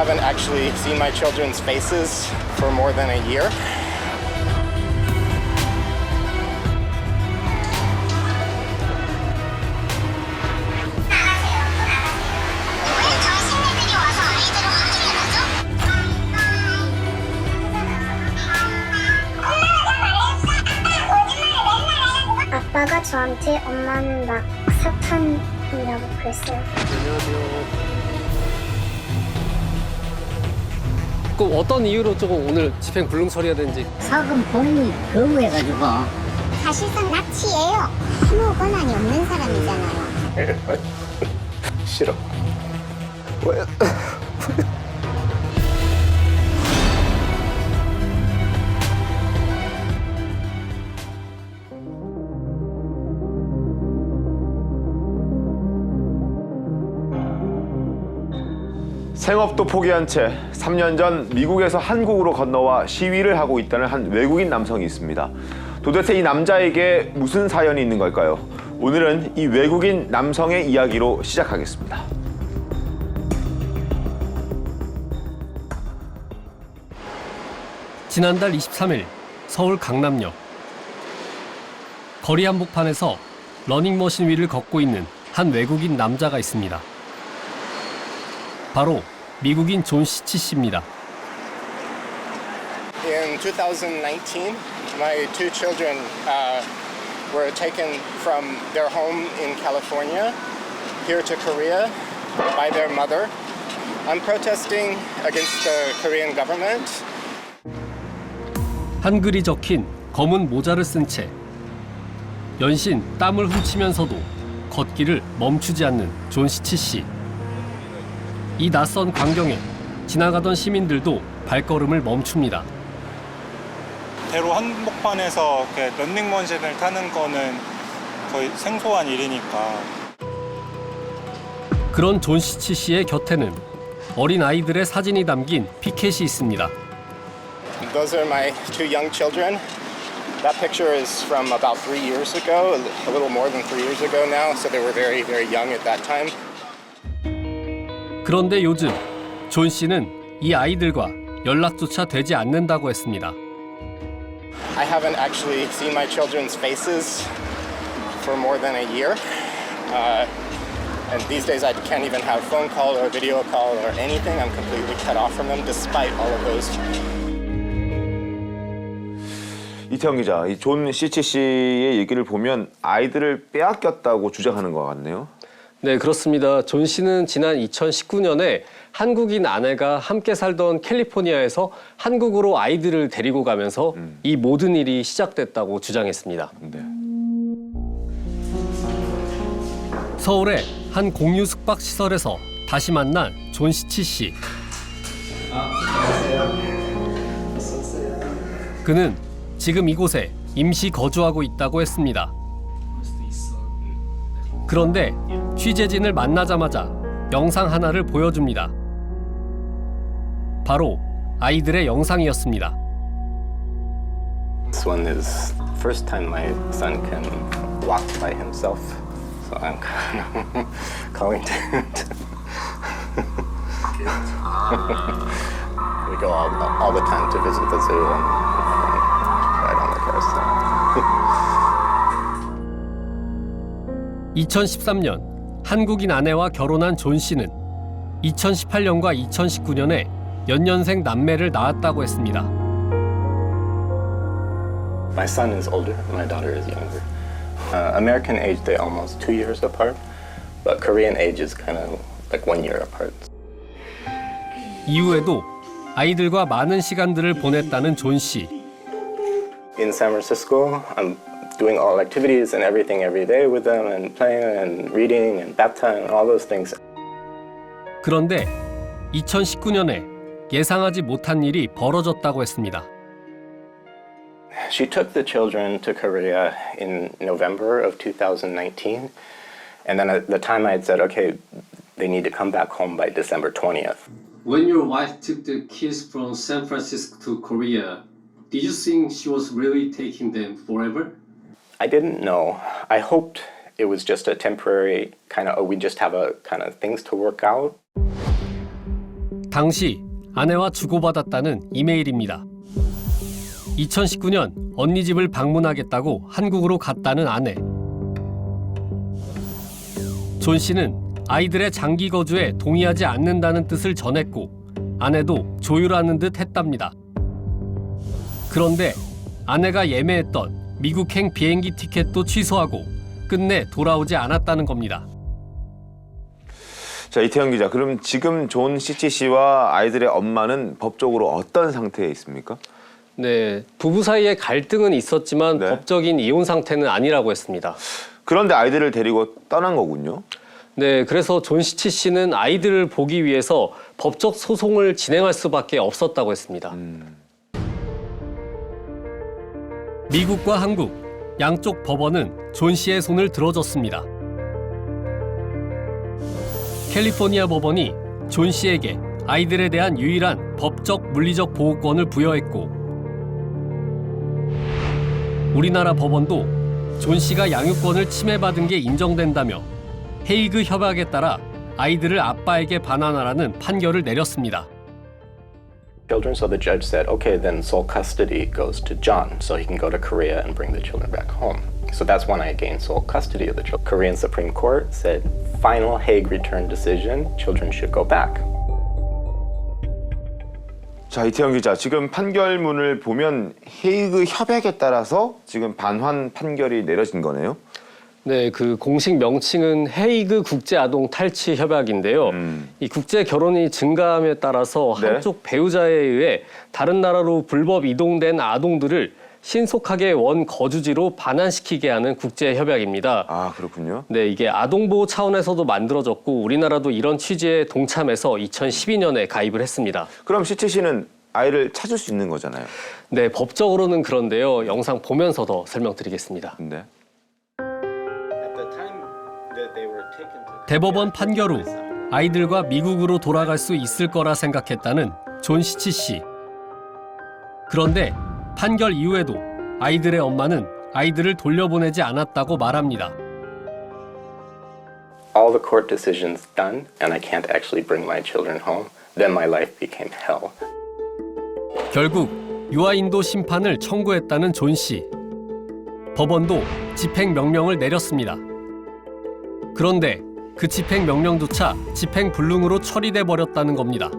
haven't actually seen my children's faces for more than a year. 아빠가 저한테 엄마는 막 사탄이라고 그랬어요. 안녕하세요. 꼭 어떤 이유로 조금 오늘 집행 불능 처리해야 되는지. 사금 본인이 거부해가지고. 사실상 납치예요. 아무 권한이 없는 사람이잖아요. 싫어. 왜? 생업도 포기한 채 3년 전 미국에서 한국으로 건너와 시위를 하고 있다는 한 외국인 남성이 있습니다. 도대체 이 남자에게 무슨 사연이 있는 걸까요? 오늘은 이 외국인 남성의 이야기로 시작하겠습니다. 지난달 23일 서울 강남역 거리 한복판에서 러닝머신 위를 걷고 있는 한 외국인 남자가 있습니다. 바로 미국인 존 시치 씨입니다. In 2019, my two children were taken from their home in California here to Korea by their mother. I'm protesting against the Korean government. 한글이 적힌 검은 모자를 쓴 채 연신 땀을 훔치면서도 걷기를 멈추지 않는 존 시치 씨. 이 낯선 광경에 지나가던 시민들도 발걸음을 멈춥니다. 대로 한복판에서 이렇게 런닝머신을 타는 거는 거의 생소한 일이니까. 그런 존 시치 씨의 곁에는 어린 아이들의 사진이 담긴 피켓이 있습니다. Those are my two young children. That picture is from about 3 years ago, a little more than 3 years ago now, so they were very, very young at that time. 그런데 요즘 존 씨는 이 아이들과 연락조차 되지 않는다고 했습니다. I haven't actually seen my children's faces for more than a year. And these days I can't even have phone call or video call or anything. I'm completely cut off from them despite all of those. 이태영 기자, 이 존 시치 씨의 얘기를 보면 아이들을 빼앗겼다고 주장하는 것 같네요. 네, 그렇습니다. 존 씨는 지난 2019년에 한국인 아내가 함께 살던 캘리포니아에서 한국으로 아이들을 데리고 가면서 이 모든 일이 시작됐다고 주장했습니다. 네. 서울의 한 공유 숙박 시설에서 다시 만난 존 시치 씨. 그는 지금 이곳에 임시 거주하고 있다고 했습니다. 그런데 취재진을 만나자마자 영상 하나를 보여줍니다. 바로 아이들의 영상이었습니다. This one is the first time my son can walk by himself. So I'm calling to we go all the time to visit the zoo and ride on the carousel. 2013년 한국인 아내와 결혼한 존 씨는 2018년과 2019년에 연년생 남매를 낳았다고 했습니다. My son is older, my daughter is younger. American age, they're almost 2 years apart, but Korean age is kind of like 1 year apart. 이후에도 아이들과 많은 시간들을 보냈다는 존 씨. In San Francisco, I'm doing all activities and everything every day with them and playing and reading and bath time and all those things. 그런데 2019년에 예상하지 못한 일이 벌어졌다고 했습니다. She took the children to Korea in November of 2019, and then at the time I had said, okay, they need to come back home by December 20th. When your wife took the kids from San Francisco to Korea, did you think she was really taking them forever? I didn't know. I hoped it was just a temporary kind of, we just have a kind of things to work out. 당시 아내와 주고받았다는 이메일입니다. 2019년 언니 집을 방문하겠다고 한국으로 갔다는 아내. 존 씨는 아이들의 장기 거주에 동의하지 않는다는 뜻을 전했고 아내도 조율하는 듯 했답니다. 그런데 아내가 예매했던 미국행 비행기 티켓도 취소하고 끝내 돌아오지 않았다는 겁니다. 자, 이태영 기자, 그럼 지금 존 시치 씨와 아이들의 엄마는 법적으로 어떤 상태에 있습니까? 네, 부부 사이에 갈등은 있었지만 네. 법적인 이혼 상태는 아니라고 했습니다. 그런데 아이들을 데리고 떠난 거군요. 네, 그래서 존 시치 씨는 아이들을 보기 위해서 법적 소송을 진행할 수밖에 없었다고 했습니다. 미국과 한국 양쪽 법원은 존 씨의 손을 들어줬습니다. 캘리포니아 법원이 존 씨에게 아이들에 대한 유일한 법적 물리적 보호권을 부여했고 우리나라 법원도 존 씨가 양육권을 침해받은 게 인정된다며 헤이그 협약에 따라 아이들을 아빠에게 반환하라는 판결을 내렸습니다. Children, so the judge said, okay, then sole custody goes to John, so he can go to Korea and bring the children back home. So that's when I gained sole custody of the children. Korean Supreme Court said, final Hague return decision, children should go back. 자, 이태영 기자, 지금 판결문을 보면 헤이그 협약에 따라서 지금 반환 판결이 내려진 거네요. 네, 그 공식 명칭은 헤이그 국제아동 탈취 협약인데요. 이 국제 결혼이 증가함에 따라서 네. 한쪽 배우자에 의해 다른 나라로 불법 이동된 아동들을 신속하게 원 거주지로 반환시키게 하는 국제 협약입니다. 아, 그렇군요. 네, 이게 아동보호 차원에서도 만들어졌고 우리나라도 이런 취지에 동참해서 2012년에 가입을 했습니다. 그럼 시치 씨는 아이를 찾을 수 있는 거잖아요. 네, 법적으로는 그런데요. 영상 보면서 더 설명드리겠습니다. 네. 대법원 판결 후 아이들과 미국으로 돌아갈 수 있을 거라 생각했다는 존 시치 씨. 그런데 판결 이후에도 아이들의 엄마는 아이들을 돌려보내지 않았다고 말합니다. All the court decisions done, and I can't actually bring my children home, then my life became hell. 결국 유아인도 심판을 청구했다는 존 씨. 법원도 집행 명령을 내렸습니다. 그런데 그 집행 명령조차 집행 불능으로 처리돼 버렸다는 겁니다.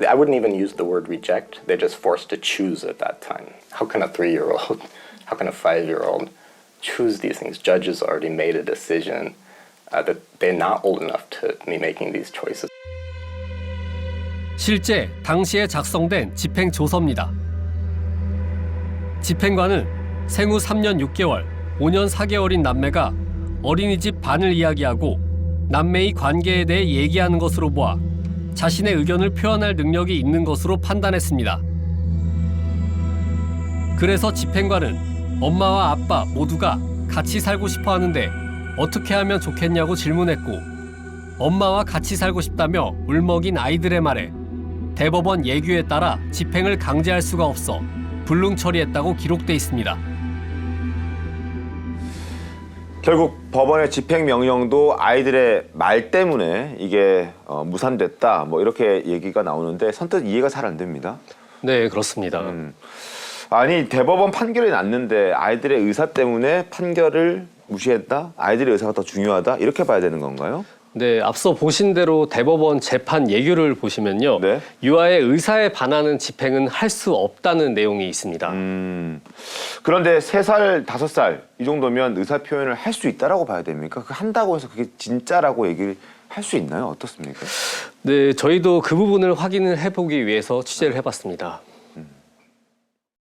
I wouldn't even use the word reject. They're just forced to choose at that time. How can a 3-year-old, how can a 5-year-old choose these things? Judges already made a decision that they're not old enough to be making these choices. 실제 당시에 작성된 집행 조서입니다. 집행관은 생후 3년 6개월, 5년 4개월인 남매가 어린이집 반을 이야기하고 남매의 관계에 대해 얘기하는 것으로 보아 자신의 의견을 표현할 능력이 있는 것으로 판단했습니다. 그래서 집행관은 엄마와 아빠 모두가 같이 살고 싶어 하는데 어떻게 하면 좋겠냐고 질문했고 엄마와 같이 살고 싶다며 울먹인 아이들의 말에 대법원 예규에 따라 집행을 강제할 수가 없어 불능 처리했다고 기록돼 있습니다. 결국 법원의 집행 명령도 아이들의 말 때문에 이게 무산됐다, 뭐 이렇게 얘기가 나오는데 선뜻 이해가 잘 안 됩니다. 네, 그렇습니다. 아니, 대법원 판결이 났는데 아이들의 의사 때문에 판결을 무시했다? 아이들의 의사가 더 중요하다? 이렇게 봐야 되는 건가요? 네, 앞서 보신 대로 대법원 재판 예규를 보시면요. 네. 유아의 의사에 반하는 집행은 할 수 없다는 내용이 있습니다. 그런데 3살, 5살 이 정도면 의사 표현을 할 수 있다라고 봐야 됩니까? 한다고 해서 그게 진짜라고 얘기를 할 수 있나요? 어떻습니까? 네, 저희도 그 부분을 확인을 해보기 위해서 취재를 해봤습니다.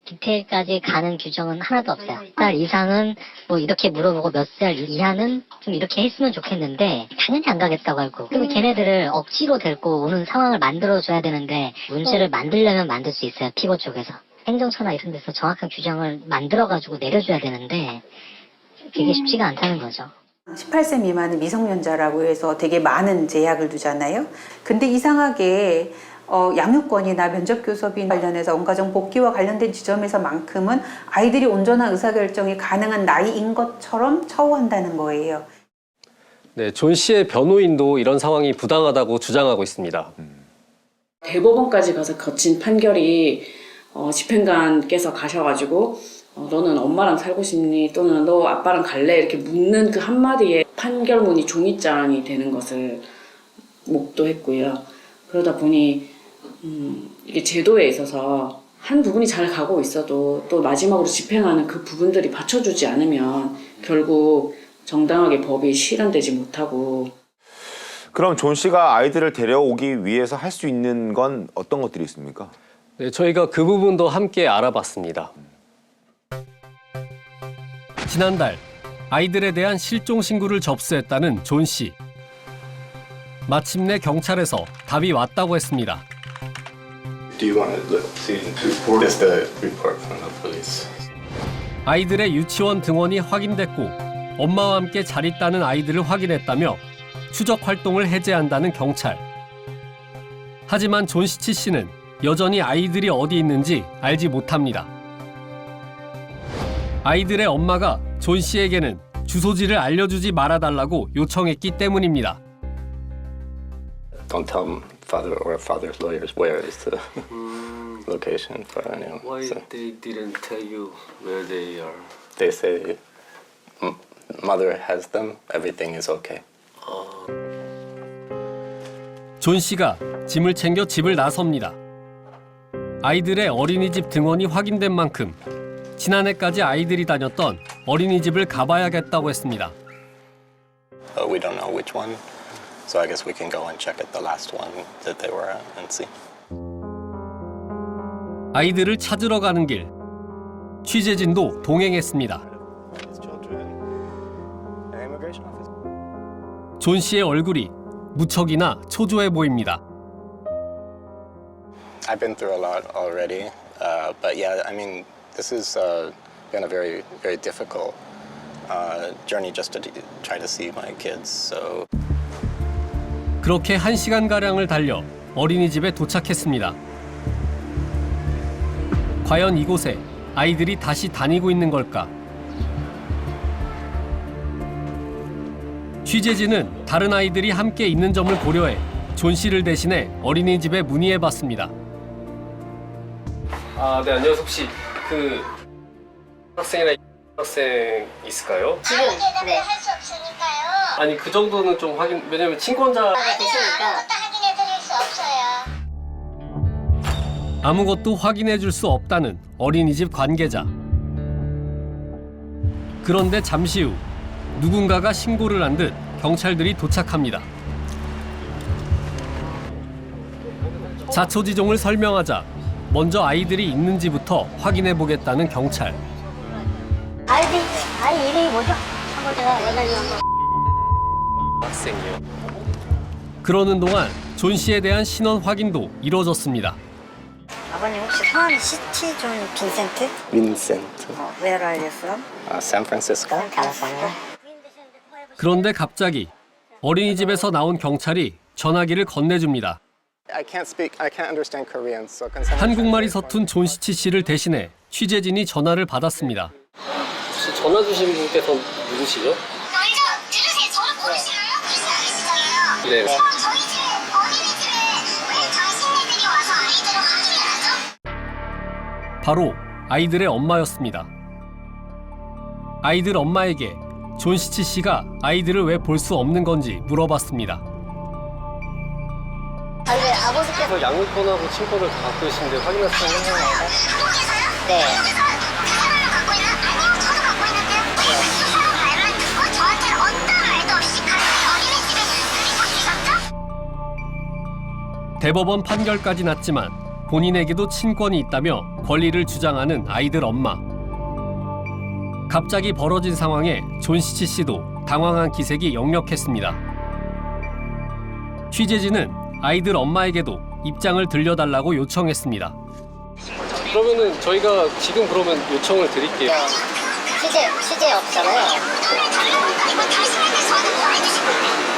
디테일까지 가는 규정은 하나도 없어요. 몇 살 이상은 뭐 이렇게 물어보고 몇 살 이하는 좀 이렇게 했으면 좋겠는데 당연히 안 가겠다고 하고 그리고 걔네들을 억지로 데리고 오는 상황을 만들어줘야 되는데 문제를 만들려면 만들 수 있어요. 피고 쪽에서. 행정처나 이런 데서 정확한 규정을 만들어가지고 내려줘야 되는데 그게 쉽지가 않다는 거죠. 18세 미만의 미성년자라고 해서 되게 많은 제약을 두잖아요. 근데 이상하게 양육권이나 면접교섭인 관련해서 원가정 복귀와 관련된 지점에서만큼은 아이들이 온전한 의사결정이 가능한 나이인 것처럼 처우한다는 거예요. 네, 존 씨의 변호인도 이런 상황이 부당하다고 주장하고 있습니다. 대법원까지 가서 거친 판결이 집행관께서 가셔가지고 너는 엄마랑 살고 싶니? 또는 너 아빠랑 갈래? 이렇게 묻는 그 한마디에 판결문이 종이장이 되는 것을 목도했고요. 그러다 보니 이게 제도에 있어서 한 부분이 잘 가고 있어도 또 마지막으로 집행하는 그 부분들이 받쳐주지 않으면 결국 정당하게 법이 실현되지 못하고. 그럼 존 씨가 아이들을 데려오기 위해서 할 수 있는 건 어떤 것들이 있습니까? 네, 저희가 그 부분도 함께 알아봤습니다. 지난달 아이들에 대한 실종 신고를 접수했다는 존 씨. 마침내 경찰에서 답이 왔다고 했습니다. Do you want to see the report? This is the report from the police. 아이들의 유치원 등원이 확인됐고 엄마와 함께 잘 있다는 아이들을 확인했다며 추적 활동을 해제한다는 경찰. 하지만 존시치 씨는 여전히 아이들이 어디 있는지 알지 못합니다. 아이들의 엄마가 존 씨에게는 주소지를 알려주지 말아달라고 요청했기 때문입니다. Don't tell father or father's lawyers where is the location for anyone. Why So they didn't tell you where they are? they say mother has them. Everything is okay. 존 씨가 짐을 챙겨 집을 나섭니다. 아이들의 어린이집 등원이 확인된 만큼 지난해까지 아이들이 다녔던 어린이집을 가봐야겠다고 했습니다. We don't know which one. So I guess we can go and check at the last one that they were at and see. 아이들을 찾으러 가는 길, 취재진도 동행했습니다. 존 씨의 얼굴이 무척이나 초조해 보입니다. I've been through a lot already, but yeah, I mean, this has been a very, very difficult journey just to try to see my kids. So. 그렇게 1시간가량을 달려 어린이집에 도착했습니다. 과연 이곳에 아이들이 다시 다니고 있는 걸까? 취재진은 다른 아이들이 함께 있는 점을 고려해 존 씨를 대신해 어린이집에 문의해봤습니다. 아, 네, 안녕하세요. 혹시 그 학생이나 학생 있을까요? 지금 네. 할 수 없으니까요. 아니, 그 정도는 좀 확인, 왜냐면 친권자 계시니까 아무것도 확인해 드릴 수 없어요. 아무것도 확인해 줄 수 없다는 어린이집 관계자. 그런데 잠시 후 누군가가 신고를 한 듯 경찰들이 도착합니다. 자초지종을 설명하자 먼저 아이들이 있는지부터 확인해 보겠다는 경찰. 아이 이름이 뭐죠? 한번 제가 연락이 한번. 학생이요. 그러는 동안 존 씨에 대한 신원 확인도 이루어졌습니다. 아버님 혹시 성함이 시티존 빈센트? Vincent, Where are you from? San Francisco. 그런데 갑자기 어린이집에서 나온 경찰이 전화기를 건네줍니다. I can't understand Korean, so can someone 한국말이 translate 서툰 존시치 씨를 대신해 취재진이 전화를 받았습니다. 혹시 전화 주신 분께서 누구시죠? 먼저 들으세요. 저를 모르시나요? 글쎄 아시잖아요. 네. 저희 집 어린이집에 왜 당신네들이 와서 아이들을 확인을 하죠? 바로 아이들의 엄마였습니다. 아이들 엄마에게 존시치 씨가 아이들을 왜 볼 수 없는 건지 물어봤습니다. 왜 아버지께서 양육권하고 친권을 다 갖고 계신데 확인할 수 있는 감옥에서요? 네. 감옥에서 그 사람을 갖고 있나요? 아니요, 저도 갖고 있는데요. 왜 그 사람 말만 듣고 저한테 어떤 말도 없이 같이 어린이집에 데리고 가시겠죠? 대법원 판결까지 났지만 본인에게도 친권이 있다며 권리를 주장하는 아이들 엄마. 갑자기 벌어진 상황에 존시치 씨도 당황한 기색이 역력했습니다. 취재진은 아이들 엄마에게도 입장을 들려달라고 요청했습니다. 그러면은 저희가 지금 그러면 요청을 드릴게요. 취재 없잖아요.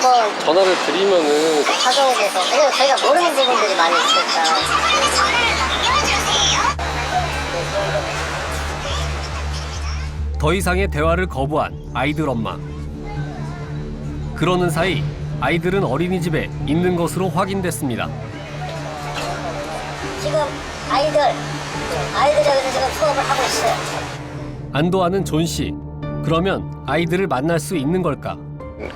뭐 전화를 드리면은 사정에 대해서 왜냐면 저희가 모르는 부분들이 많이 있으니까. 더 이상의 대화를 거부한 아이들 엄마. 그러는 사이 아이들은 어린이집에 있는 것으로 확인됐습니다. 지금 아이들이 여기서 지금 수업을 하고 있어요. 안도하는 존 씨. 그러면 아이들을 만날 수 있는 걸까?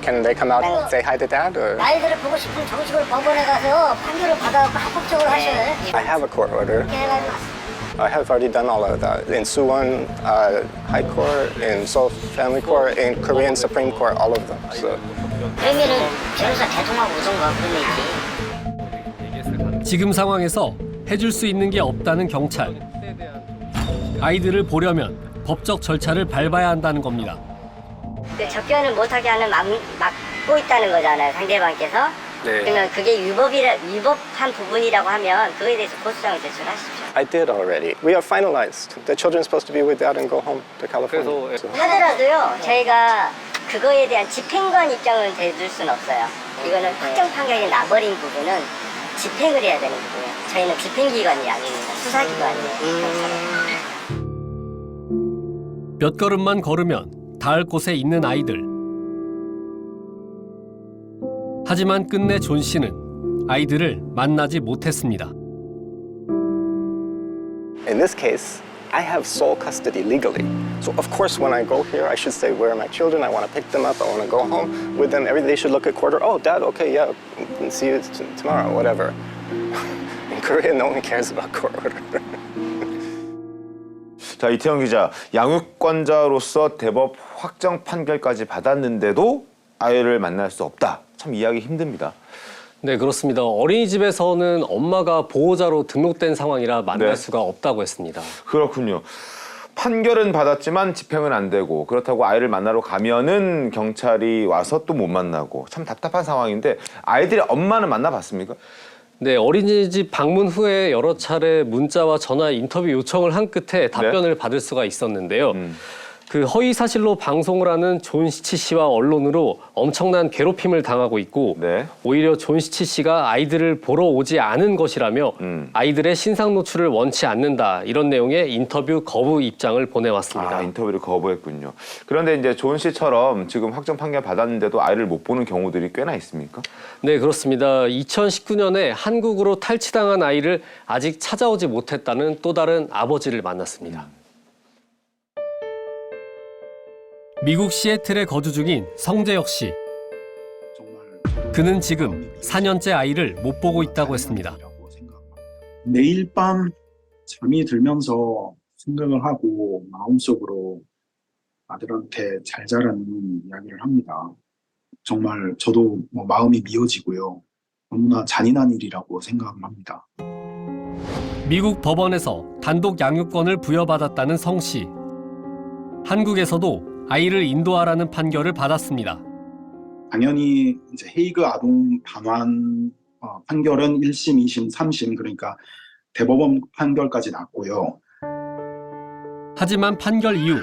Can they come out and say hi to dad? Or 아이들을 보고 싶으면 정식으로 법원에 가서 판결을 받아갖고 합법적으로 하셔야 돼요. I have a court order. 이렇게 해가지고 I have already done all of that in Suwon High Court, in Seoul Family Court, in Korean Supreme Court, all of them. So. 그러면은 변호사 대동하고 오던가 그러면 있지. 지금 상황에서 해줄 수 있는 게 없다는 경찰. 아이들을 보려면 법적 절차를 밟아야 한다는 겁니다. 접견을 못하게 하는 막고 있다는 거잖아요, 상대방께서. 네. 그러면 그게 위법한 부분이라고 하면 그거에 대해서 고소장을 제출하십시오. I did already. We are finalized. The children are supposed to be with dad and go home to California. So. 하더라도요, 저희가 그거에 대한 집행관 입장을 대줄 수는 없어요. 이거는 확정 판결이 나버린 부분은 집행을 해야 되는 부분이에요. 저희는 집행기관이 아닙니다. 수사기관이에요. 몇 걸음만 걸으면 닿을 곳에 있는 아이들. 하지만 끝내 존 씨는 아이들을 만나지 못했습니다. In this case, I have sole custody legally. So of course when I go here, I should say, where are my children? I want to pick them up. I want to go home with them. They should look at court order. Oh, dad, okay, yeah, see you tomorrow, whatever. In Korea, no one cares about court order. 자, 이태영 기자, 양육권자로서 대법 확정 판결까지 받았는데도 아이를 만날 수 없다. 참 이해하기 힘듭니다. 네, 그렇습니다. 어린이집에서는 엄마가 보호자로 등록된 상황이라 만날 네. 수가 없다고 했습니다. 그렇군요. 판결은 받았지만 집행은 안 되고 그렇다고 아이를 만나러 가면은 경찰이 와서 또 못 만나고 참 답답한 상황인데 아이들의 엄마는 만나봤습니까? 네, 어린이집 방문 후에 여러 차례 문자와 전화 인터뷰 요청을 한 끝에 답변을 받을 수가 있었는데요. 그 허위 사실로 방송을 하는 존 시치 씨와 언론으로 엄청난 괴롭힘을 당하고 있고 오히려 존 시치 씨가 아이들을 보러 오지 않은 것이라며 아이들의 신상 노출을 원치 않는다 이런 내용의 인터뷰 거부 입장을 보내왔습니다. 아, 인터뷰를 거부했군요. 그런데 이제 존 씨처럼 지금 확정 판결 받았는데도 아이를 못 보는 경우들이 꽤나 있습니까? 네, 그렇습니다. 2019년에 한국으로 탈취당한 아이를 아직 찾아오지 못했다는 또 다른 아버지를 만났습니다. 미국 시애틀에 거주 중인 성재혁 씨. 그는 지금 4년째 아이를 못 보고 있다고 했습니다. 매일 밤 잠이 들면서 생각을 하고 마음속으로 아들한테 잘 자라는 이야기를 합니다. 정말 저도 마음이 미어지고요. 너무나 잔인한 일이라고 생각을 합니다. 미국 법원에서 단독 양육권을 부여받았다는 성 씨. 한국에서도 아이를 인도하라는 판결을 받았습니다. 당연히 이제 헤이그 아동 반환 판결은 1심, 2심, 3심 그러니까 대법원 판결까지 났고요. 하지만 판결 이후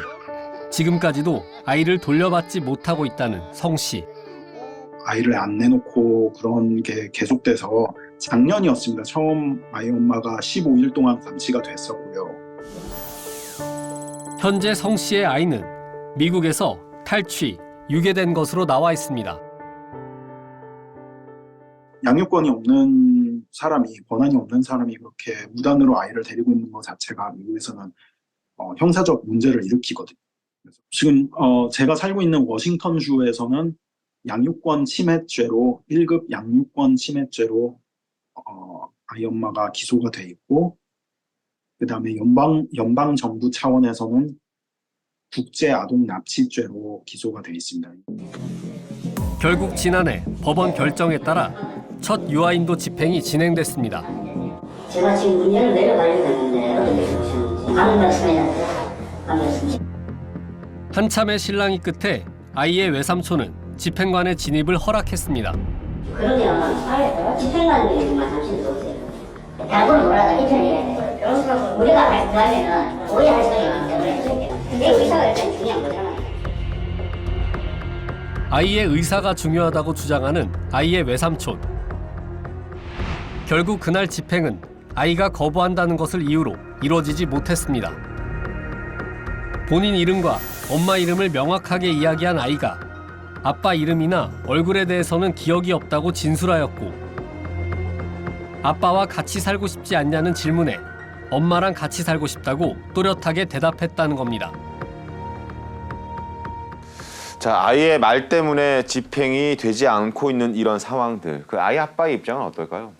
지금까지도 아이를 돌려받지 못하고 있다는 성 씨. 아이를 안 내놓고 그런 게 계속돼서 작년이었습니다. 처음 아이 엄마가 15일 동안 감치가 됐었고요. 현재 성 씨의 아이는 미국에서 탈취, 유괴된 것으로 나와 있습니다. 양육권이 없는 사람이, 권한이 없는 사람이 그렇게 무단으로 아이를 데리고 있는 것 자체가 미국에서는 형사적 문제를 일으키거든요. 지금 제가 살고 있는 워싱턴주에서는 양육권 침해죄로 1급 양육권 침해죄로 아이 엄마가 기소가 돼 있고 그 다음에 연방 정부 차원에서는 국제 아동 납치죄로 기소가 돼 있습니다. 결국 지난해 법원 결정에 따라 첫 유아인도 집행이 진행됐습니다. 제가 지금 문제를 내려가려고 했는데 어떻게 보시는지 안 됐습니다. 한참의 실랑이 끝에 아이의 외삼촌은 집행관의 진입을 허락했습니다. 그러면 집행관님만 잠시 들어오세요. 대학을 몰아서 인터넷에 변호사가 우리가 발표하면 오해할 수 있기 때문에 내 의사가 일단 중요한 거잖아요. 아이의 의사가 중요하다고 주장하는 아이의 외삼촌. 결국 그날 집행은 아이가 거부한다는 것을 이유로 이뤄지지 못했습니다. 본인 이름과 엄마 이름을 명확하게 이야기한 아이가 아빠 이름이나 얼굴에 대해서는 기억이 없다고 진술하였고, 아빠와 같이 살고 싶지 않냐는 질문에 엄마랑 같이 살고 싶다고 또렷하게 대답했다는 겁니다. 자, 아이의 말 때문에 집행이 되지 않고 있는 이런 상황들, 그 아이 아빠의 입장은 어떨까요?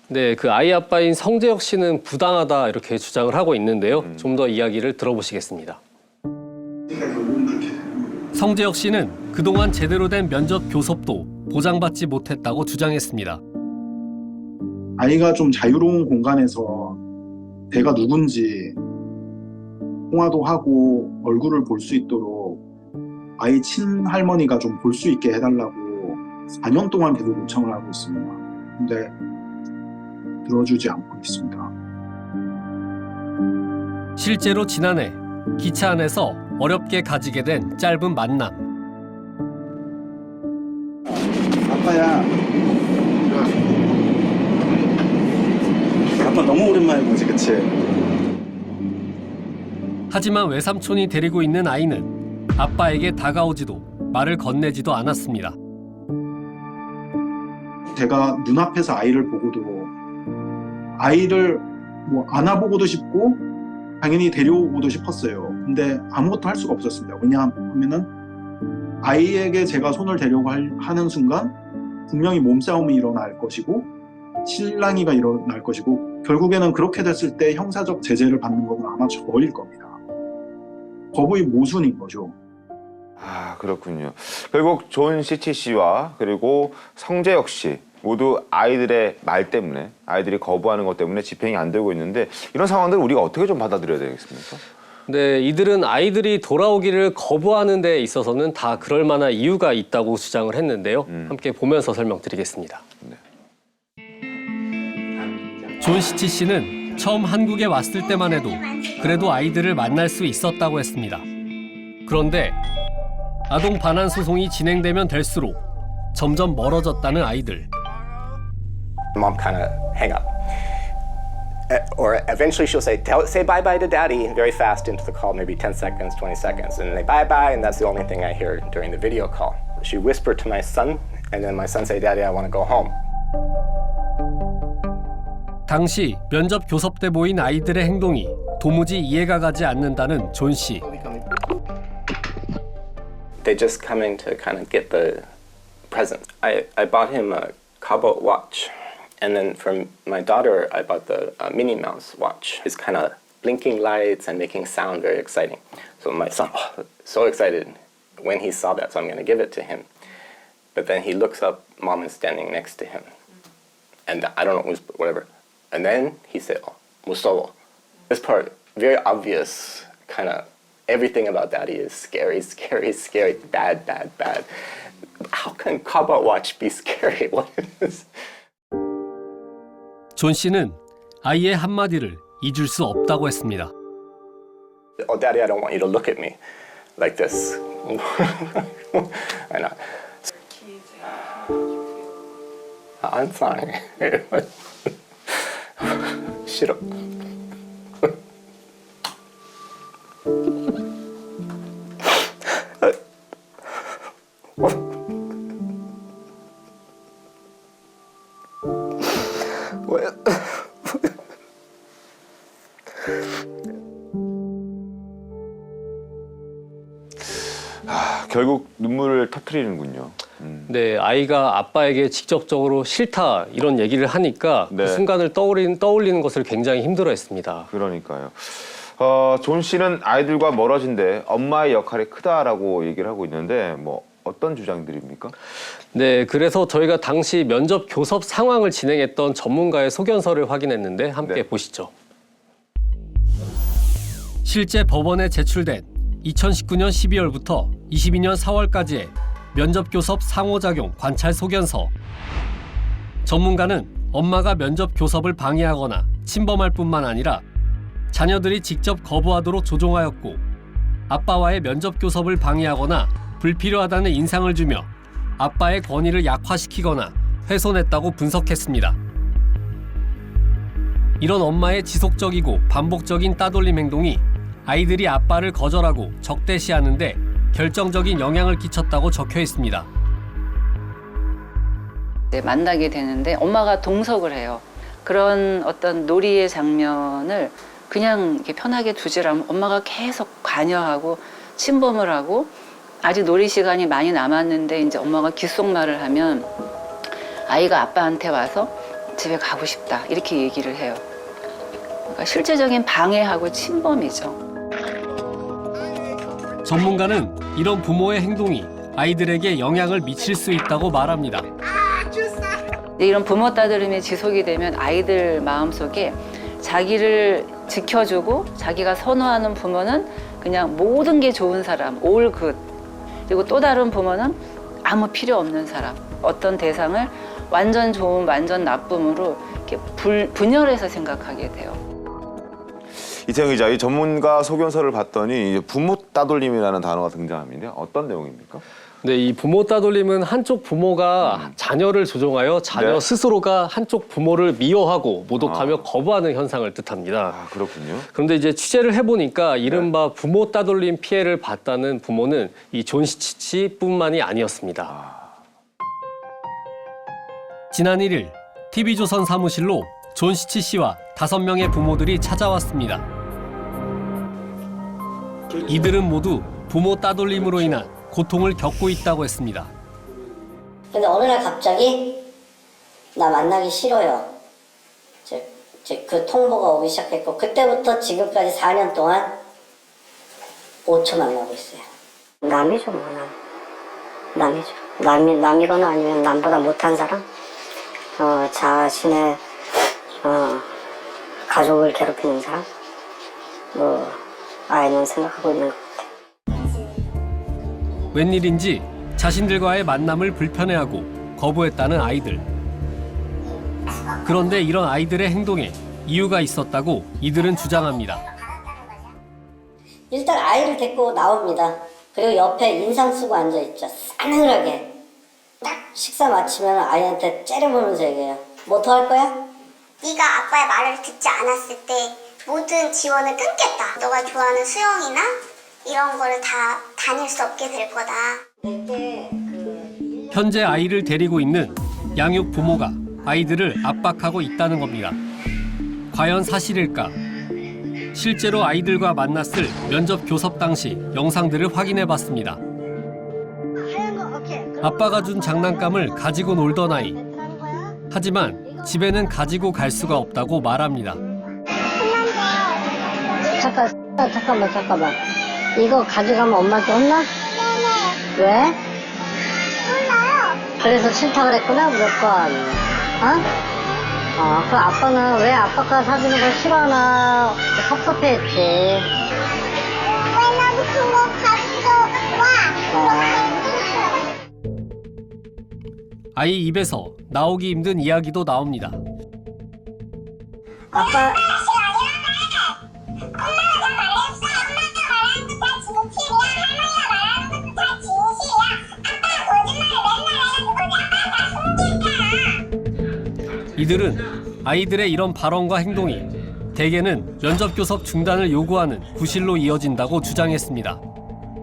네, 그 아이 아빠인 성재혁 씨는 부당하다 이렇게 주장을 하고 있는데요. 좀 더 이야기를 들어보시겠습니다. 성재혁 씨는 그동안 제대로 된 면접 교섭도 보장받지 못했다고 주장했습니다. 아이가 좀 자유로운 공간에서 내가 누군지 통화도 하고 얼굴을 볼 수 있도록 아이 친할머니가 좀 볼 수 있게 해달라고 4년 동안 계속 요청을 하고 있습니다. 근데 들어주지 않고 있습니다. 실제로 지난해 기차 안에서 어렵게 가지게 된 짧은 만남. 아빠야. 아빠 너무 오랜만에 보지, 그치? 하지만 외삼촌이 데리고 있는 아이는 아빠에게 다가오지도 말을 건네지도 않았습니다. 제가 눈앞에서 아이를 보고도 아이를 뭐 안아보고도 싶고 당연히 데려오고도 싶었어요. 근데 아무것도 할 수가 없었습니다. 왜냐하면은 아이에게 제가 손을 대려고 하는 순간 분명히 몸싸움이 일어날 것이고 실랑이가 일어날 것이고 결국에는 그렇게 됐을 때 형사적 제재를 받는 것은 아마 저일 겁니다. 법의 모순인 거죠. 아, 그렇군요. 결국 존 시치 씨와 그리고 성재혁 씨 모두 아이들의 말 때문에, 아이들이 거부하는 것 때문에 집행이 안 되고 있는데, 이런 상황들을 우리가 어떻게 좀 받아들여야 되겠습니까? 네, 이들은 아이들이 돌아오기를 거부하는 데 있어서는 다 그럴 만한 이유가 있다고 주장을 했는데요. 함께 보면서 설명드리겠습니다. 네. 존 시치 씨는 처음 한국에 왔을 때만 해도 그래도 아이들을 만날 수 있었다고 했습니다. 그런데 아동 반환 소송이 진행되면 될수록 점점 멀어졌다는 아이들. Mom kind of hang up. Or eventually she'll say bye-bye to daddy very fast into the call, maybe 10 seconds, 20 seconds. And they bye-bye, and that's the only thing I hear during the video call. She whispered to my son, and then my son say, Daddy, I want to go home. 당시 면접 교섭 때 보인 아이들의 행동이 도무지 이해가 가지 않는다는 존 씨. They just come in to kind of get the present. I bought him a cowboy watch. And then for my daughter, I bought the Minnie Mouse watch. It's kind of blinking lights and making sound, very exciting. So my son, so excited when he saw that, so I'm going to give it to him. But then he looks up, Mom is standing next to him. And I don't know, whatever. And then he said, 무서워. This part, very obvious, kind of everything about Daddy is scary, scary, scary, bad, bad, bad. How can cowboy watch be scary? What is this? 존 씨는 아이의 한마디를 잊을 수 없다고 했습니다. Oh, Daddy, I don't want you to look at me like this. I know. I'm sorry. 싫어. 결국 눈물을 터뜨리는군요. 네, 아이가 아빠에게 직접적으로 싫다 이런 얘기를 하니까 네. 그 순간을 떠올리는 것을 굉장히 힘들어했습니다. 그러니까요. 존 씨는 아이들과 멀어진데 엄마의 역할이 크다라고 얘기를 하고 있는데 뭐 어떤 주장들입니까? 네, 그래서 저희가 당시 면접 교섭 상황을 진행했던 전문가의 소견서를 확인했는데 함께 네. 보시죠. 실제 법원에 제출된 2019년 12월부터 22년 4월까지의 면접 교섭 상호작용 관찰 소견서. 전문가는 엄마가 면접 교섭을 방해하거나 침범할 뿐만 아니라 자녀들이 직접 거부하도록 조종하였고 아빠와의 면접 교섭을 방해하거나 불필요하다는 인상을 주며 아빠의 권위를 약화시키거나 훼손했다고 분석했습니다. 이런 엄마의 지속적이고 반복적인 따돌림 행동이 아이들이 아빠를 거절하고 적대시하는데 결정적인 영향을 끼쳤다고 적혀 있습니다. 만나게 되는데 엄마가 동석을 해요. 그런 어떤 놀이의 장면을 그냥 이렇게 편하게 두질 않으면 엄마가 계속 관여하고 침범을 하고 아직 놀이 시간이 많이 남았는데 이제 엄마가 귓속말을 하면 아이가 아빠한테 와서 집에 가고 싶다 이렇게 얘기를 해요. 그러니까 실제적인 방해하고 침범이죠. 전문가는 이런 부모의 행동이 아이들에게 영향을 미칠 수 있다고 말합니다. 이런 부모 따돌림이 지속이 되면 아이들 마음속에 자기를 지켜주고 자기가 선호하는 부모는 그냥 모든 게 좋은 사람, all good. 그리고 또 다른 부모는 아무 필요 없는 사람. 어떤 대상을 완전 좋은, 완전 나쁨으로 이렇게 분열해서 생각하게 돼요. 이태영 기자, 이 전문가 소견서를 봤더니 부모 따돌림이라는 단어가 등장합니다. 어떤 내용입니까? 네, 이 부모 따돌림은 한쪽 부모가 자녀를 조종하여 자녀 네. 스스로가 한쪽 부모를 미워하고 모독하며 거부하는 현상을 뜻합니다. 아, 그렇군요. 그런데 이제 취재를 해보니까 이른바 부모 따돌림 피해를 봤다는 부모는 이 존 시치치뿐만이 아니었습니다. 지난 1일 TV조선 사무실로 존 시치 씨와 5명의 부모들이 찾아왔습니다. 이들은 모두 부모 따돌림으로 인한 고통을 겪고 있다고 했습니다. 근데 어느 날 갑자기 나 만나기 싫어요. 그 통보가 오기 시작했고 그때부터 지금까지 4년 동안 5초 만나고 있어요. 남이죠 뭐 남이죠. 남이거나 아니면 남보다 못한 사람? 자신의 가족을 괴롭히는 사람? 아이는 생각하고 있는 것 같아요. 웬일인지 자신들과의 만남을 불편해하고 거부했다는 아이들. 그런데 이런 아이들의 행동에 이유가 있었다고 이들은 주장합니다. 일단 아이를 데리고 나옵니다. 그리고 옆에 인상 쓰고 앉아있죠. 싸늘하게. 딱 식사 마치면 아이한테 째려보면서 얘기해요. 뭐 더 할 거야? 네가 아빠의 말을 듣지 않았을 때 모든 지원을 끊겠다. 너가 좋아하는 수영이나 이런 거를 다 다닐 수 없게 될 거다. 현재 아이를 데리고 있는 양육 부모가 아이들을 압박하고 있다는 겁니다. 과연 사실일까? 실제로 아이들과 만났을 면접 교섭 당시 영상들을 확인해 봤습니다. 아빠가 준 장난감을 가지고 놀던 아이. 하지만 집에는 가지고 갈 수가 없다고 말합니다. 잠깐만. 이거 가져가면 엄마한테 혼나? 왜? 몰라요. 그래서 싫다 그랬구나 무조건. 그 아빠는 왜 아빠가 사주는 걸 싫어하나 섭섭해했지. 왜 나도 그거 가져와? 아이 입에서 나오기 힘든 이야기도 나옵니다. 아빠 이들은 아이들의 이런 발언과 행동이 대개는 면접 교섭 중단을 요구하는 구실로 이어진다고 주장했습니다.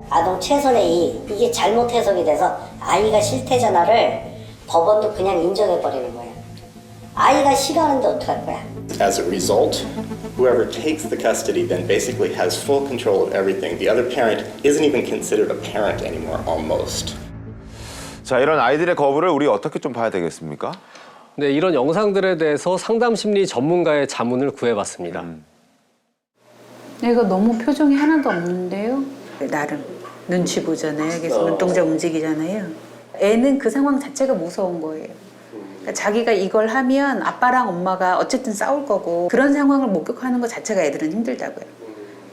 아동 최선의 이게 잘못 해석이 돼서 아이가 실태전화를 법원도 그냥 인정해버리는 거예요. 아이가 싫어하는데 어떡할 거야? As a result, whoever takes the custody then basically has full control of everything. The other parent isn't even considered a parent anymore, almost. 자, 이런 아이들의 거부를 우리 어떻게 좀 봐야 되겠습니까? 네, 이런 영상들에 대해서 상담심리 전문가의 자문을 구해봤습니다. 얘가 너무 표정이 하나도 없는데요. 나름 눈치 보잖아요. 계속 눈동자 움직이잖아요. 애는 그 상황 자체가 무서운 거예요. 그러니까 자기가 이걸 하면 아빠랑 엄마가 어쨌든 싸울 거고 그런 상황을 목격하는 것 자체가 애들은 힘들다고요.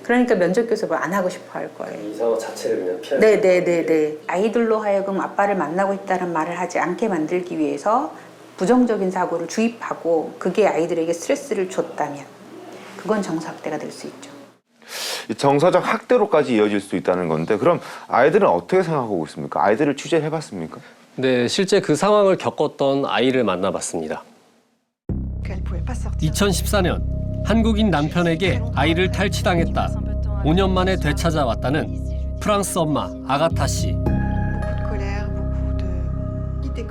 그러니까 면접 교섭을 안 하고 싶어 할 거예요. 이 상황 자체를 그냥 피할 네네네네. 아이들로 하여금 아빠를 만나고 있다는 말을 하지 않게 만들기 위해서 부정적인 사고를 주입하고 그게 아이들에게 스트레스를 줬다면 그건 정서학대가 될 수 있죠. 정서적 학대로까지 이어질 수 있다는 건데 그럼 아이들은 어떻게 생각하고 있습니까? 아이들을 취재해봤습니까? 네, 실제 그 상황을 겪었던 아이를 만나봤습니다. 2014년 한국인 남편에게 아이를 탈취당했다 5년 만에 되찾아왔다는 프랑스 엄마 아가타 씨.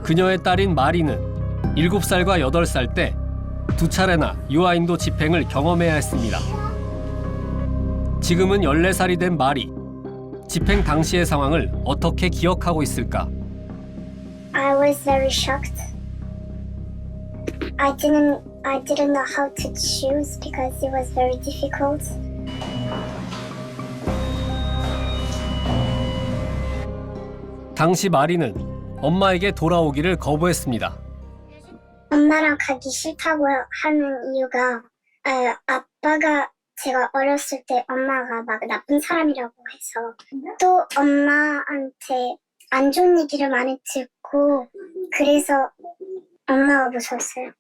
그녀의 딸인 마리는 7살과 8살 때 2차례나 유아인도 집행을 경험해야 했습니다. 지금은 14살이 된 마리. 집행 당시의 상황을 어떻게 기억하고 있을까? I was very shocked. I didn't know how to choose because it was very difficult. 당시 마리는 엄마에게 돌아오기를 거부했습니다. 엄마랑 가기 싫다고 하는 이유가 아빠가 제가 어렸을 때 엄마가 막 나쁜 사람이라고 해서 또 엄마한테 안 좋은 얘기를 많이 듣고 그래서 엄마가 무서웠어요.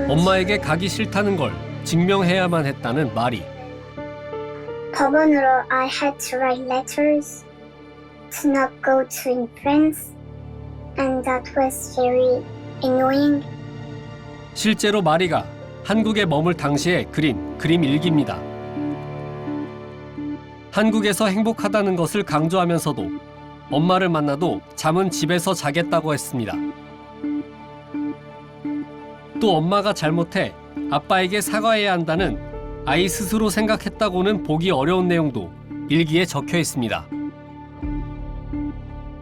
엄마에게 가기 싫다는 걸 증명해야만 했다는 마리. 법원으로 I had to write letters to not go to in France, and that was very annoying. 실제로 마리가 한국에 머물 당시에 그린 그림 일기입니다. 한국에서 행복하다는 것을 강조하면서도 엄마를 만나도 잠은 집에서 자겠다고 했습니다. 또 엄마가 잘못해 아빠에게 사과해야 한다는 아이 스스로 생각했다고는 보기 어려운 내용도 일기에 적혀 있습니다.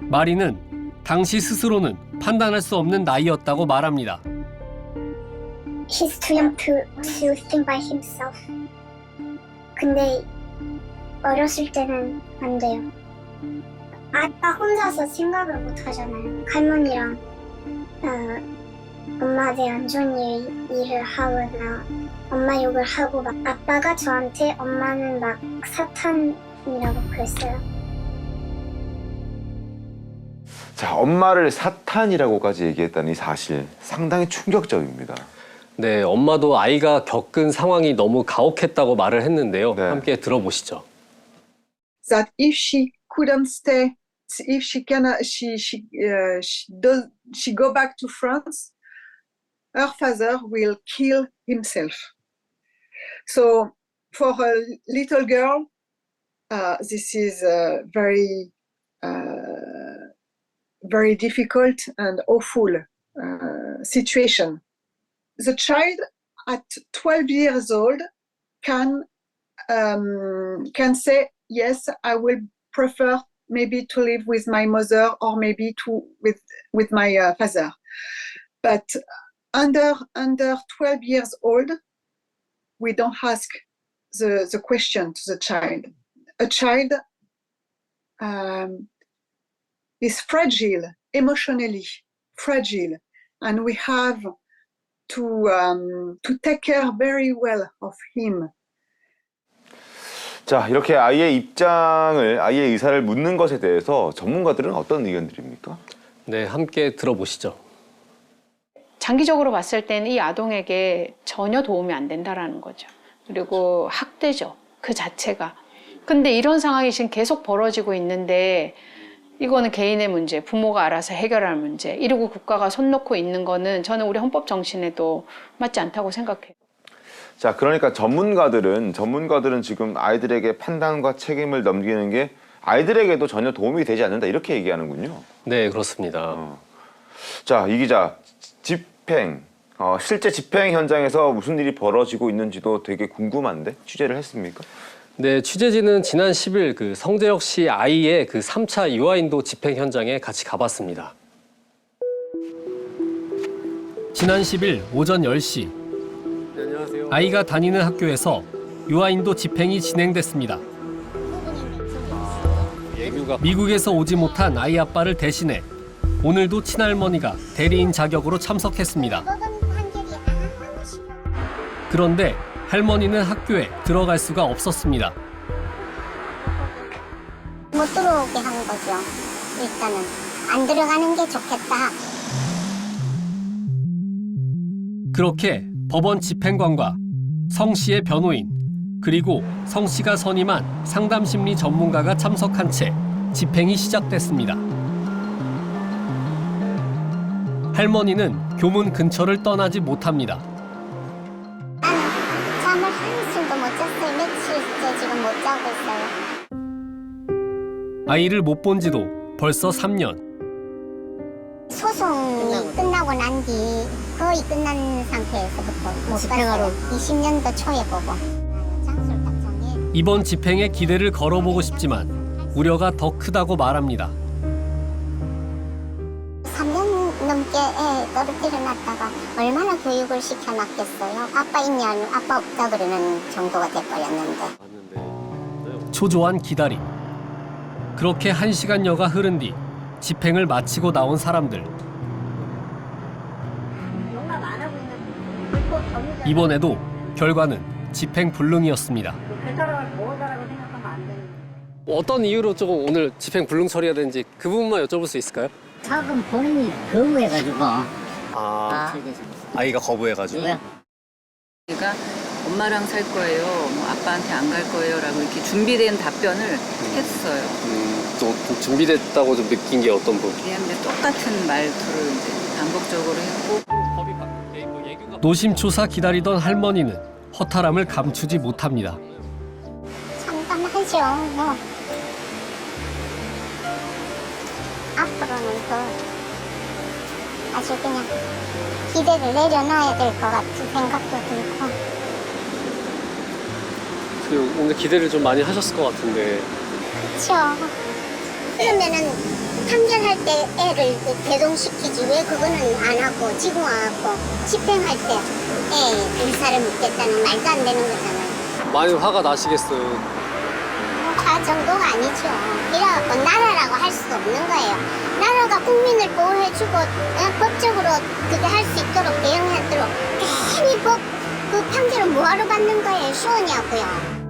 마리는 당시 스스로는 판단할 수 없는 나이였다고 말합니다. He's too young to think by himself. 근데 어렸을 때는 안 돼요. 아빠 혼자서 생각을 못 하잖아요. 할머니랑 엄마한테 안 좋은 일을 하거나 엄마 욕을 하고 막 아빠가 저한테 엄마는 막 사탄이라고 그랬어요. 자, 엄마를 사탄이라고까지 얘기했다는 이 사실 상당히 충격적입니다. 네, 엄마도 아이가 겪은 상황이 너무 가혹했다고 말을 했는데요. 네. 함께 들어보시죠. That if she couldn't stay, if she go back to France, her father will kill himself. So for a little girl, this is a very difficult and awful situation. The child at 12 years old can say, yes, I will prefer maybe to live with my mother or maybe with my father. But under 12 years old, we don't ask the question to the child. A child is fragile, emotionally fragile, and we have to take care very well of him. 자, 이렇게 아이의 의사를 묻는 것에 대해서 전문가들은 어떤 의견들입니까? 네, 함께 들어보시죠. 장기적으로 봤을 때는 이 아동에게 전혀 도움이 안 된다라는 거죠. 그리고 학대죠, 그 자체가. 근데 이런 상황이 지금 계속 벌어지고 있는데 이거는 개인의 문제, 부모가 알아서 해결할 문제, 이러고 국가가 손 놓고 있는 거는 저는 우리 헌법 정신에도 맞지 않다고 생각해요. 자, 그러니까 전문가들은 지금 아이들에게 판단과 책임을 넘기는 게 아이들에게도 전혀 도움이 되지 않는다 이렇게 얘기하는군요. 네, 그렇습니다. 자, 이 기자, 실제 집행 현장에서 무슨 일이 벌어지고 있는지도 되게 궁금한데 취재를 했습니까? 네, 취재진은 지난 10일 그 성재혁 씨 아이의 그 3차 유아인도 집행 현장에 같이 가봤습니다. 지난 10일 오전 10시 아이가 다니는 학교에서 유아인도 집행이 진행됐습니다. 미국에서 오지 못한 아이 아빠를 대신해 오늘도 친할머니가 대리인 자격으로 참석했습니다. 그런데 할머니는 학교에 들어갈 수가 없었습니다. 못 들어오게 한 거죠. 일단은 안 들어가는 게 좋겠다. 그렇게 법원 집행관과 성 씨의 변호인 그리고 성 씨가 선임한 상담심리 전문가가 참석한 채 집행이 시작됐습니다. 할머니는 교문 근처를 떠나지 못합니다. 나는 잠을 한숨도 못 잤어요. 며칠째 지금 못 자고 있어요. 아이를 못 본 지도 벌써 3년. 소송이 끝나고 난 뒤 거의 끝난 상태에서부터 못 봤어요. 20년도 초에 보고. 장소를 딱 정해. 이번 집행에 기대를 걸어보고 싶지만 우려가 더 크다고 말합니다. 3년 넘게 애 떨어뜨려 놨다가 얼마나 교육을 시켜놨겠어요. 아빠 있냐, 아빠 없다 그러는 정도가 돼버렸는데. 초조한 기다림. 그렇게 1시간여가 흐른 뒤 집행을 마치고 나온 사람들. 이번에도 결과는 집행 불능이었습니다. 어떤 이유로 조금 오늘 집행 불능 처리가 되는지 그 부분만 여쭤볼 수 있을까요? 처음 본인이 거부해가지고. 아이가 거부해가지고. 그러니까 엄마랑 살 거예요, 뭐 아빠한테 안 갈 거예요라고 이렇게 준비된 답변을 했어요. 또 준비됐다고 좀 느낀 게 어떤 부분? 그냥 근데 똑같은 말투를 이제 반복적으로 했고. 노심초사 기다리던 할머니는 허탈함을 감추지 못합니다. 참담하죠. 뭐. 앞으로는 더 아주 그냥 기대를 내려놔야 될 것 같은 생각도 들고. 오늘 기대를 좀 많이 하셨을 것 같은데. 그렇죠. 그러면은 판결할 때 애를 대동시키지 왜 그거는 안 하고 지금 와갖고 집행할 때 애 의사를 묻겠다는 말도 안 되는 거잖아요. 많이 화가 나시겠어요. 화 정도가 아니죠. 이래갖고 나라라고 할 수 없는 거예요. 나라가 국민을 보호해주고 법적으로 그게 할 수 있도록 대응하도록 괜히 그 판결을 뭐하러 받는 거예요. 쉬우냐고요.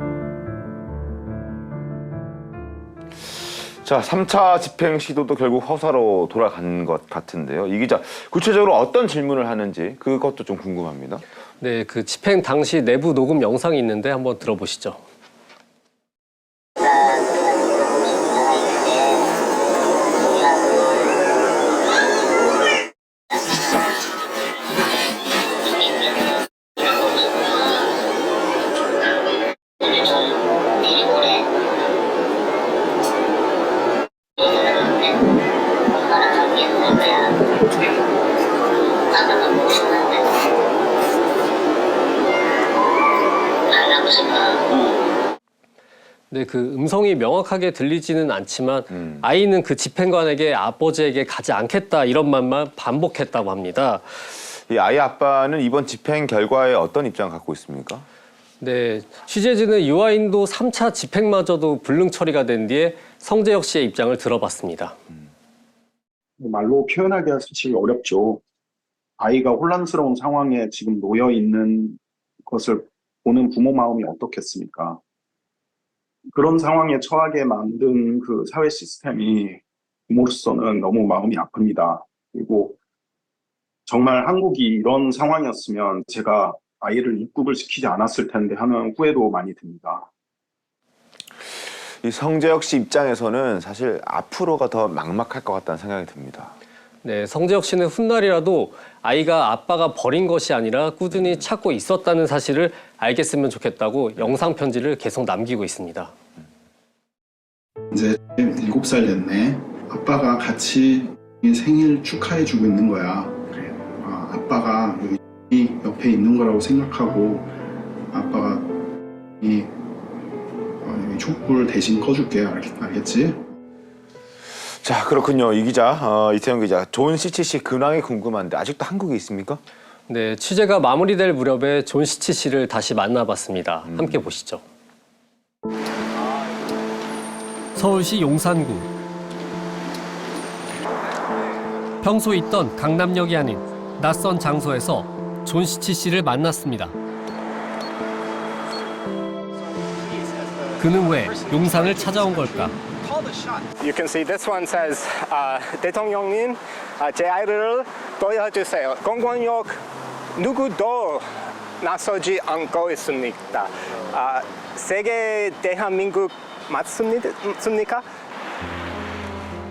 자, 3차 집행 시도도 결국 허사로 돌아간 것 같은데요. 이 기자, 구체적으로 어떤 질문을 하는지 그것도 좀 궁금합니다. 네, 그 집행 당시 내부 녹음 영상이 있는데 한번 들어보시죠. 네, 그 음성이 명확하게 들리지는 않지만 아이는 그 집행관에게 아버지에게 가지 않겠다 이런 말만 반복했다고 합니다. 이 아이 아빠는 이번 집행 결과에 어떤 입장을 갖고 있습니까? 네, 취재진은 유아인도 3차 집행마저도 불능 처리가 된 뒤에 성재혁 씨의 입장을 들어봤습니다. 말로 표현하기가 사실 어렵죠. 아이가 혼란스러운 상황에 지금 놓여 있는 것을 보는 부모 마음이 어떻겠습니까? 그런 상황에 처하게 만든 그 사회 시스템이 부모로서는 너무 마음이 아픕니다. 그리고 정말 한국이 이런 상황이었으면 제가 아이를 입국을 시키지 않았을 텐데 하는 후회도 많이 듭니다. 이 성재혁 씨 입장에서는 사실 앞으로가 더 막막할 것 같다는 생각이 듭니다. 네, 성재혁 씨는 훗날이라도 아이가 아빠가 버린 것이 아니라 꾸준히 찾고 있었다는 사실을 알겠으면 좋겠다고 영상 편지를 계속 남기고 있습니다. 이제 7살 됐네. 아빠가 같이 생일 축하해주고 있는 거야. 그래. 아빠가 이 옆에 있는 거라고 생각하고 아빠가 이 촛불 대신 꺼줄게. 알겠지? 자, 그렇군요. 이 기자, 이태영 기자, 존 시치 씨 근황이 궁금한데 아직도 한국에 있습니까? 네, 취재가 마무리될 무렵에 존 시치 씨를 다시 만나봤습니다. 함께 보시죠. 서울시 용산구. 평소 있던 강남역이 아닌 낯선 장소에서 존 시치 씨를 만났습니다. 그는 왜 용산을 찾아온 걸까? You can see this one says 대통령님 제 아이를 도와주세요. 공권력 누구도 나서지 않고 있습니다. 세계 대한민국 맞습니까?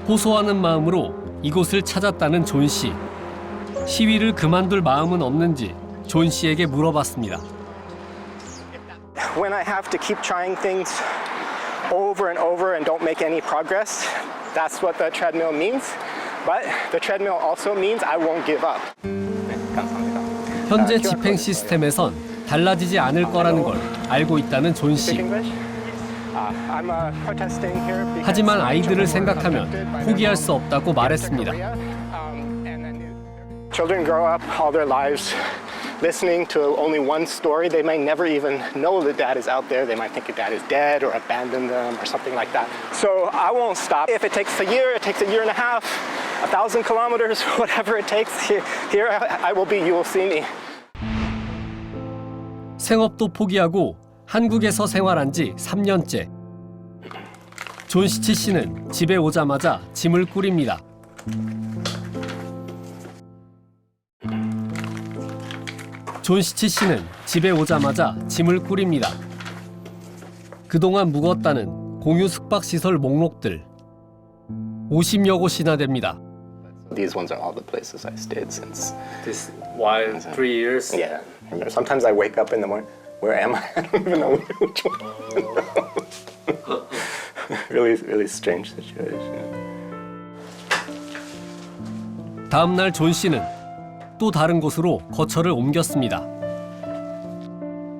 호소하는 마음으로 이곳을 찾았다는 존 씨. 시위를 그만둘 마음은 없는지 존 씨에게 물어봤습니다. When I have to keep trying things over and over and don't make any progress, that's what the treadmill means. But the treadmill also means I won't give up. 현재 집행 시스템에선 달라지지 않을 거라는 걸 알고 있다는 존 씨. 하지만 아이들을 생각하면 포기할 수 없다고 말했습니다. Children grow up all their lives listening to only one story. They may never even know that dad is out there. They might think that dad is dead or abandoned them or something like that. So I won't stop. If it takes a year, it takes a year and a half, 1,000 kilometers, whatever it takes. Here I will be. You will see me. 생업도 포기하고 한국에서 생활한 지 3년째. 존 시치 씨는 집에 오자마자 짐을 꾸립니다. 존 시치 씨는 집에 오자마자 짐을 꾸립니다. 그동안 묵었다는 공유 숙박시설 목록들 50여 곳이나 됩니다. These ones are all the places I stayed since. This while 3 years? Yeah. Sometimes I wake up in the morning. Where am I? I don't even know which one. Really strange situation. 다음 날 존 씨는 또 다른 곳으로 거처를 옮겼습니다.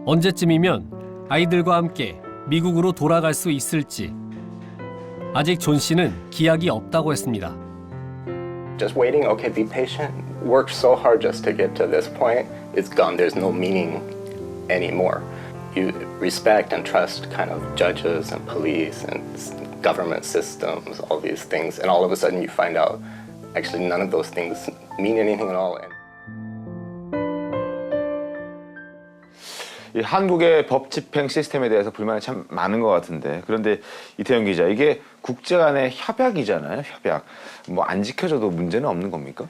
언제쯤이면 아이들과 함께 미국으로 돌아갈 수 있을지 아직 존 씨는 기약이 없다고 했습니다. Just waiting, okay, be patient. Worked so hard just to get to this point. It's gone. There's no meaning anymore. You respect and trust kind of judges and police and government systems, all these things, and all of a sudden you find out actually none of those things mean anything at all. 이 한국의 법 집행 시스템에 대해서 불만이 참 많은 것 같은데 그런데 이태영 기자 이게 국제 간의 협약이잖아요. 협약. 뭐 안 지켜져도 문제는 없는 겁니까?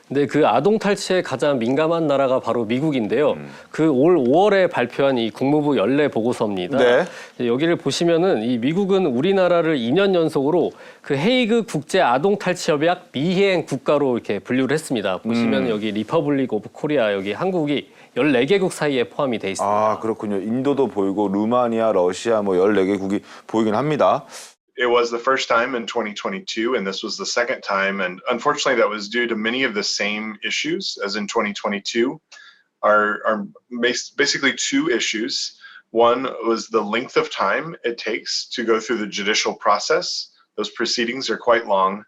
네, 그 아동 탈취에 가장 민감한 나라가 바로 미국인데요. 그 올 5월에 발표한 이 국무부 연례 보고서입니다. 네. 여기를 보시면은 이 미국은 우리나라를 2년 연속으로 그 헤이그 국제 아동 탈취 협약 미행 국가로 이렇게 분류를 했습니다. 보시면 여기 리퍼블릭 오브 코리아 여기 한국이 14개국 사이에 포함이 돼 있습니다. 아, 그렇군요. 인도도 보이고 루마니아, 러시아 뭐 14개국이 보이긴 합니다. It was the first time in 2022, and this was the second time. And unfortunately, that was due to many of the same issues as in 2022. Are basically two issues. One was the length of time it takes to go through the judicial process. Those proceedings are quite long.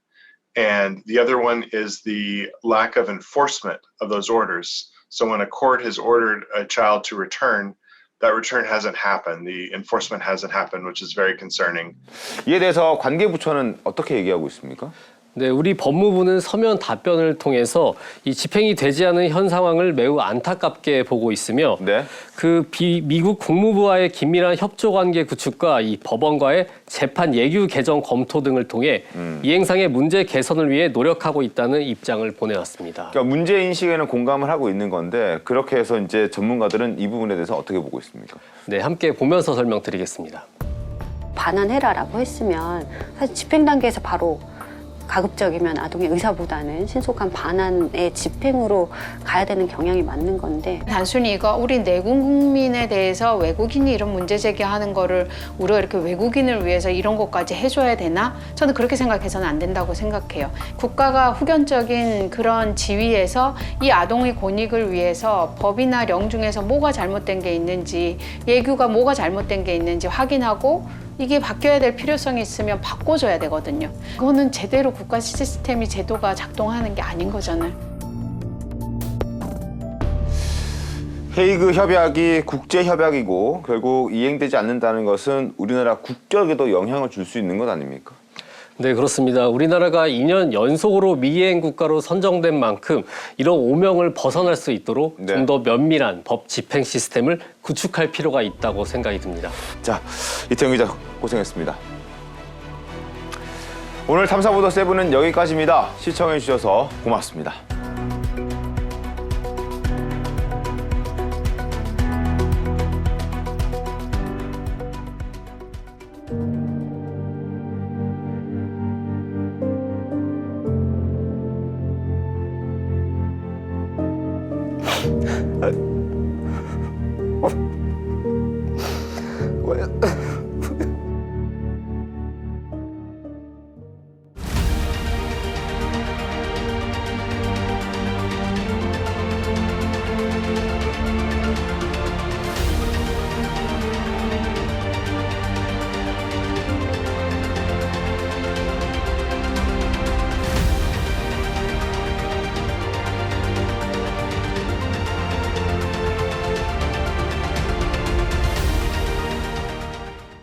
And the other one is the lack of enforcement of those orders. So when a court has ordered a child to return, that return hasn't happened. The enforcement hasn't happened, which is very concerning. 이에 대해서 관계부처는 어떻게 얘기하고 있습니까? 네, 우리 법무부는 서면 답변을 통해서 이 집행이 되지 않은 현 상황을 매우 안타깝게 보고 있으며 네. 그 미국 국무부와의 긴밀한 협조 관계 구축과 이 법원과의 재판 예규 개정 검토 등을 통해 이 행상의 문제 개선을 위해 노력하고 있다는 입장을 보내왔습니다. 그러니까 문제 인식에는 공감을 하고 있는 건데 그렇게 해서 이제 전문가들은 이 부분에 대해서 어떻게 보고 있습니까? 네, 함께 보면서 설명드리겠습니다. 반환해라라고 했으면 사실 집행 단계에서 바로 가급적이면 아동의 의사보다는 신속한 반환의 집행으로 가야 되는 경향이 맞는 건데 단순히 이거 우리 내국 국민에 대해서 외국인이 이런 문제 제기하는 거를 우리가 이렇게 외국인을 위해서 이런 것까지 해줘야 되나? 저는 그렇게 생각해서는 안 된다고 생각해요. 국가가 후견적인 그런 지위에서 이 아동의 권익을 위해서 법이나 령 중에서 뭐가 잘못된 게 있는지 예규가 뭐가 잘못된 게 있는지 확인하고 이게 바뀌어야 될 필요성이 있으면 바꿔줘야 되거든요. 그거는 제대로 국가 시스템이 제도가 작동하는 게 아닌 거잖아요. 헤이그 협약이 국제 협약이고 결국 이행되지 않는다는 것은 우리나라 국격에도 영향을 줄 수 있는 것 아닙니까? 네, 그렇습니다. 우리나라가 2년 연속으로 미행 국가로 선정된 만큼 이런 오명을 벗어날 수 있도록 좀 더 면밀한 법 집행 시스템을 구축할 필요가 있다고 생각이 듭니다. 자, 이태영 기자 고생했습니다. 오늘 탐사보도 세븐은 여기까지입니다. 시청해 주셔서 고맙습니다.